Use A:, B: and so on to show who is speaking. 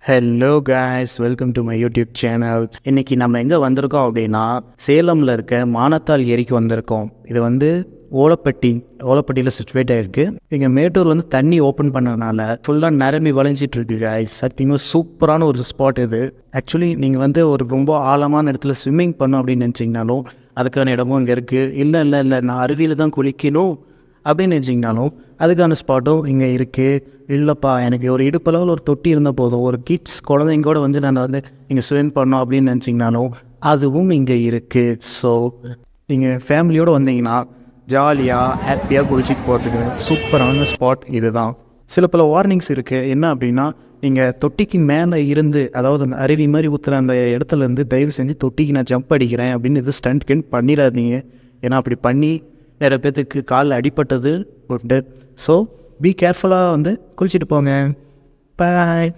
A: Hello guys, welcome to my YouTube channel. இன்றைக்கி நம்ம எங்கே வந்திருக்கோம் அப்படின்னா, சேலமில் இருக்க மானத்தால் ஏரிக்கு வந்திருக்கோம். இது வந்து ஓலப்பட்டியில் சிச்சுவேட் ஆகிருக்கு. இங்கே மேட்டூர் வந்து தண்ணி ஓப்பன் பண்ணதுனால ஃபுல்லாக நிரம்பி வளைஞ்சிட்ருக்கு காய்ஸ். சத்தியமாக சூப்பரான ஒரு ஸ்பாட் இது. ஆக்சுவலி நீங்கள் வந்து ஒரு ரொம்ப ஆழமான இடத்துல ஸ்விம்மிங் பண்ணணும் அப்படின்னு நினச்சிங்கனாலும் அதுக்கான இடமும் இங்கே இருக்குது. இல்லை நான் அருவியில் தான் குளிக்கணும் அப்படின்னு நினச்சிங்கனாலும் அதுக்கான ஸ்பாட்டும் இங்கே இருக்குது. இல்லைப்பா, எனக்கு ஒரு இடுப்பளவில் ஒரு தொட்டி இருந்தால் போதும், ஒரு கிட்ஸ் குழந்தைங்கூட வந்து நான் வந்து இங்கே ஸ்விம் பண்ணோம் அப்படின்னு நினச்சிங்கனாலும் அதுவும் இங்கே இருக்குது. ஸோ நீங்கள் ஃபேமிலியோடு வந்தீங்கன்னா ஜாலியாக ஹாப்பியாக குளிச்சுட்டு போகிறதுக்கு சூப்பரான ஸ்பாட் இது தான். சில பல வார்னிங்ஸ் இருக்குது. என்ன அப்படின்னா, நீங்கள் தொட்டிக்கு மேலே இருந்து, அதாவது அந்த அருவி மாதிரி ஊற்றுற அந்த இடத்துலேருந்து தயவு செஞ்சு தொட்டிக்கு நான் ஜம்ப் அடிக்கிறேன் அப்படின்னு இது ஸ்டண்ட் பண்ணிடாதீங்க. ஏன்னா அப்படி பண்ணி நிறைய பேர்த்துக்கு காலில் அடிப்பட்டது உண்டு. ஸோ பி கேர்ஃபுல்லாக வந்து குளிச்சுட்டு போங்க. பாய்.